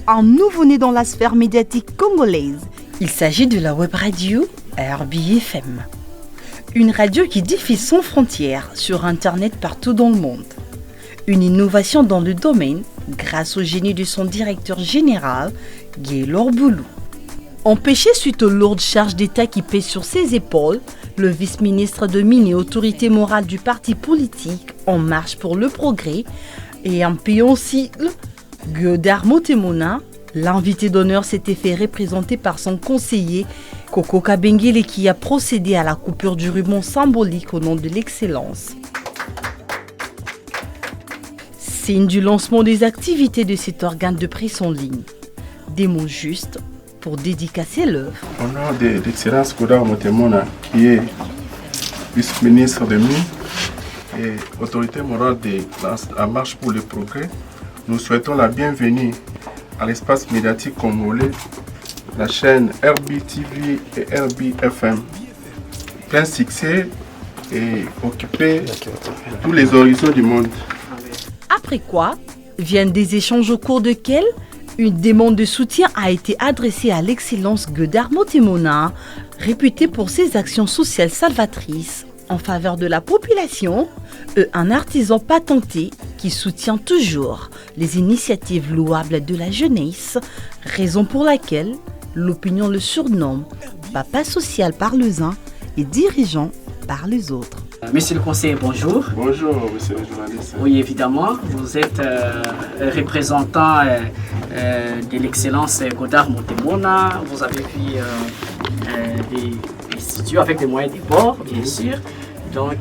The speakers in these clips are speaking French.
un nouveau-né dans la sphère médiatique congolaise. Il s'agit de la web radio RBFM. Une radio qui diffuse sans frontières sur Internet partout dans le monde. Une innovation dans le domaine grâce au génie de son directeur général, Gaylor Boulou. Empêché suite aux lourdes charges d'État qui pèsent sur ses épaules, le vice-ministre de Mines et autorité morale du parti politique En Marche pour le Progrès et un pion sigle, Godard Motemona, l'invité d'honneur s'était fait représenter par son conseiller Koko Kabengele qui a procédé à la coupure du ruban symbolique au nom de l'excellence. Signe du lancement des activités de cet organe de presse en ligne. Des mots justes pour dédicacer l'œuvre. Au nom de l'excellence Godard Motemona, qui est vice-ministre de Mines et autorité morale de la Marche pour le Progrès, nous souhaitons la bienvenue à l'espace médiatique congolais, la chaîne RBTV et RBFM. Plein succès et occuper tous les horizons du monde. Après quoi, viennent des échanges au cours desquels une demande de soutien a été adressée à l'excellence Godard Motemona, réputé pour ses actions sociales salvatrices en faveur de la population, un artisan patenté qui soutient toujours les initiatives louables de la jeunesse, raison pour laquelle l'opinion le surnomme papa social par les uns et dirigeant par les autres. Monsieur le conseiller, bonjour. Bonjour, monsieur le journaliste. Oui, évidemment, vous êtes représentant de l'excellence Godard Motemona. Vous avez vu des studios avec des moyens de bord, bien sûr. Donc,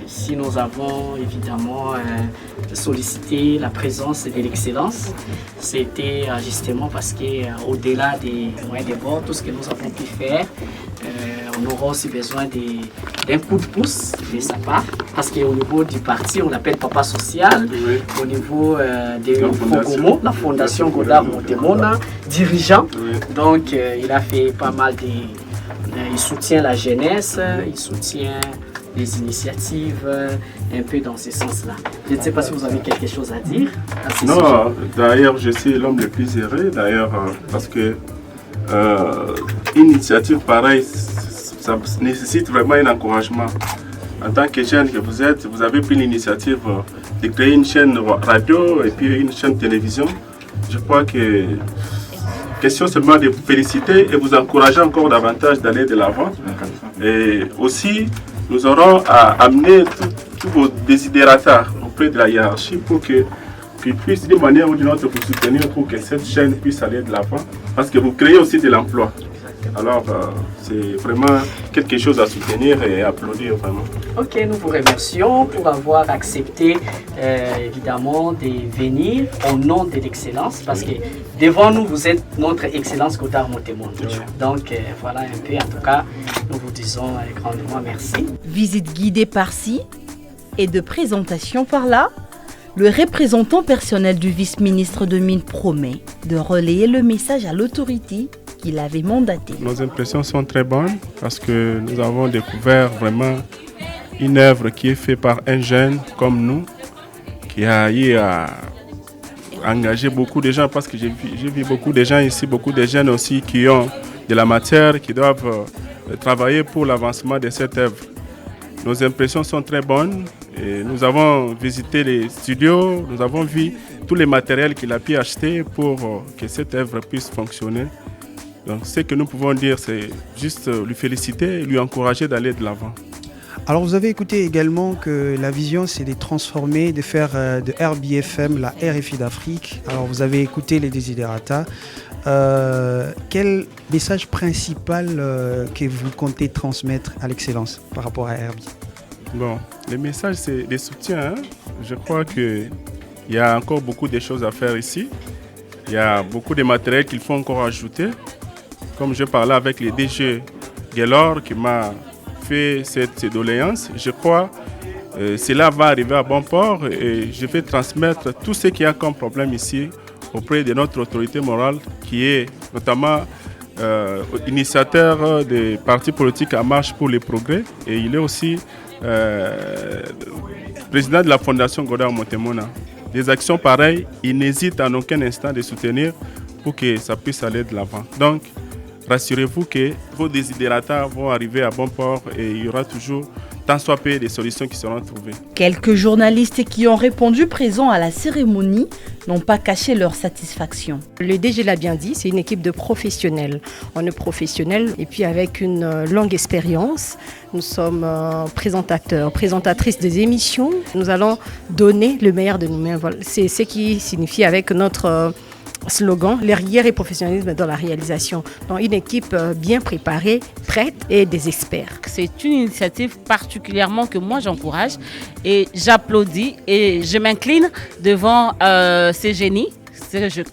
si nous avons évidemment sollicité la présence de l'excellence, c'était justement parce qu'au-delà des moyens de bord, tout ce que nous avons pu faire, on aura aussi besoin d'un coup de pouce de sa part, parce qu'au niveau du parti, on l'appelle Papa Social, oui. Au niveau de Fogomo, la fondation Godard Motemona, dirigeant, oui. Donc il a fait pas mal il soutient la jeunesse, il soutient les initiatives, un peu dans ce sens-là. Je ne sais pas si vous avez quelque chose à dire à ce sujet. D'ailleurs, je suis l'homme le plus heureux, d'ailleurs, parce que une initiative pareille, ça nécessite vraiment un encouragement. En tant que jeune que vous êtes, vous avez pris l'initiative de créer une chaîne radio et puis une chaîne télévision. Je crois que question seulement de vous féliciter et vous encourager encore davantage d'aller de l'avant. Et aussi, nous aurons à amener tous vos désidérateurs auprès de la hiérarchie pour qu'ils puissent d'une manière ou d'une autre vous soutenir pour que cette chaîne puisse aller de l'avant. Parce que vous créez aussi de l'emploi. Alors, c'est vraiment quelque chose à soutenir et à applaudir vraiment. Ok, nous vous remercions pour avoir accepté évidemment de venir au nom de l'excellence parce que devant nous, vous êtes notre excellence Godard Motemona. Donc voilà un peu, en tout cas, nous vous disons grandement merci. Visite guidée par-ci et de présentation par-là. Le représentant personnel du vice-ministre de Mines promet de relayer le message à l'autorité qu'il avait mandaté. Nos impressions sont très bonnes parce que nous avons découvert vraiment une œuvre qui est faite par un jeune comme nous, qui a eu à engager beaucoup de gens parce que j'ai vu beaucoup de gens ici, beaucoup de jeunes aussi qui ont de la matière, qui doivent travailler pour l'avancement de cette œuvre. Nos impressions sont très bonnes. Et nous avons visité les studios, nous avons vu tous les matériels qu'il a pu acheter pour que cette œuvre puisse fonctionner. Donc ce que nous pouvons dire, c'est juste lui féliciter et lui encourager d'aller de l'avant. Alors vous avez écouté également que la vision c'est de transformer, de faire de RBFM la RFI d'Afrique. Alors vous avez écouté les desiderata. Quel message principal que vous comptez transmettre à l'excellence par rapport à RB? Bon, le message c'est des soutiens. Je crois qu'il y a encore beaucoup de choses à faire ici. Il y a beaucoup de matériel qu'il faut encore ajouter. Comme je parlais avec le DG Gaylor qui m'a fait cette doléance, je crois que cela va arriver à bon port et je vais transmettre tout ce qu'il y a comme problème ici auprès de notre autorité morale qui est notamment initiateur des partis politiques En Marche pour le Progrès et il est aussi président de la fondation Godard Motemona. des actions pareilles, ils n'hésitent en aucun instant de soutenir pour que ça puisse aller de l'avant. Donc, rassurez-vous que vos desiderata vont arriver à bon port et il y aura toujours, tant soit peu, des solutions qui seront trouvées. Quelques journalistes qui ont répondu présents à la cérémonie n'ont pas caché leur satisfaction. Le DG l'a bien dit, c'est une équipe de professionnels. On est professionnels et puis avec une longue expérience. Nous sommes présentateurs, présentatrices des émissions. Nous allons donner le meilleur de nous-mêmes. Voilà. C'est ce qui signifie avec notre slogan, les rigueur et professionnalisme dans la réalisation. Donc une équipe bien préparée, prête et des experts. C'est une initiative particulièrement que moi j'encourage et j'applaudis et je m'incline devant ces génies.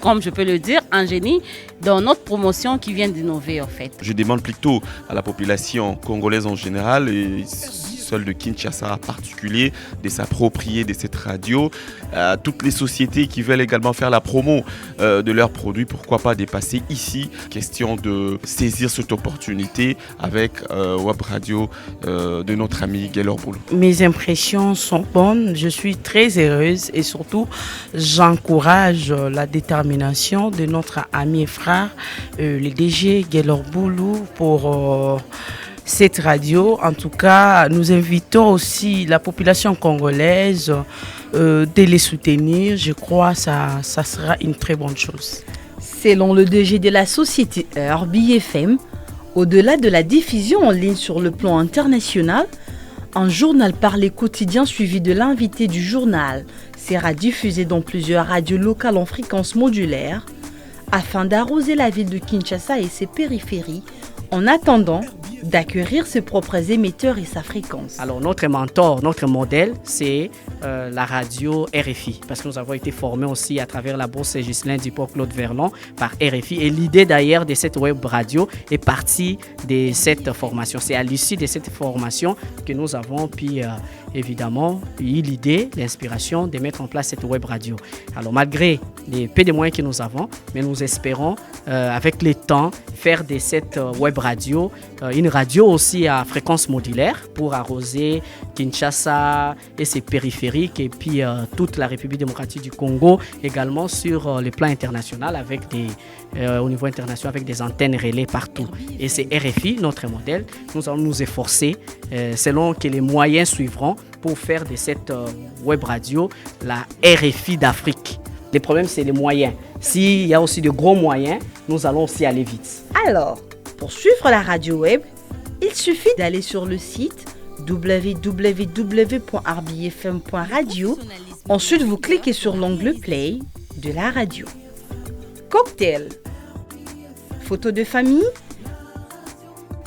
Comme je peux le dire, un génie dans notre promotion qui vient d'innover en fait. Je demande plutôt à la population congolaise en général et celle de Kinshasa en particulier de s'approprier de cette radio. Toutes les sociétés qui veulent également faire la promo de leurs produits, pourquoi pas dépasser ici. Question de saisir cette opportunité avec Web Radio de notre ami Gaylor Boulou. Mes impressions sont bonnes, je suis très heureuse et surtout j'encourage la détermination de notre ami et frère, le DG Gaylor Boulou pour cette radio. En tout cas, nous invitons aussi la population congolaise de les soutenir. Je crois que ça sera une très bonne chose. Selon le DG de la société RBI FM, au-delà de la diffusion en ligne sur le plan international, un journal parlé quotidien suivi de l'invité du journal sera diffusé dans plusieurs radios locales en fréquence modulaire afin d'arroser la ville de Kinshasa et ses périphéries en attendant d'acquérir ses propres émetteurs et sa fréquence. Alors notre mentor, notre modèle, c'est la radio RFI, parce que nous avons été formés aussi à travers la bourse Ghislain Dupont-Claude Verlon par RFI. Et l'idée d'ailleurs de cette web radio est partie de cette formation. C'est à l'issue de cette formation que nous avons pu évidemment eu l'idée, l'inspiration de mettre en place cette web radio. Alors malgré les peu de moyens que nous avons, mais nous espérons avec le temps faire de cette web radio une radio aussi à fréquence modulaire pour arroser Kinshasa et ses périphériques et puis toute la République démocratique du Congo, également sur le plan international avec au niveau international avec des antennes relais partout. Et c'est RFI, notre modèle. Nous allons nous efforcer selon que les moyens suivront pour faire de cette web radio la RFI d'Afrique. Le problème, c'est les moyens. S'il y a aussi de gros moyens, nous allons aussi aller vite. Alors, pour suivre la radio web, il suffit d'aller sur le site www.rbifm.radio. Ensuite, vous cliquez sur l'onglet Play de la radio. Cocktail. Photo de famille.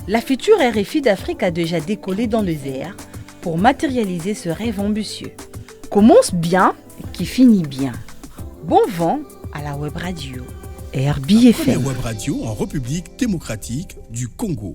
La future RFI d'Afrique a déjà décollé dans les airs pour matérialiser ce rêve ambitieux. Commence bien, qui finit bien. Bon vent à la web radio RBI FM. Web radio en République démocratique du Congo.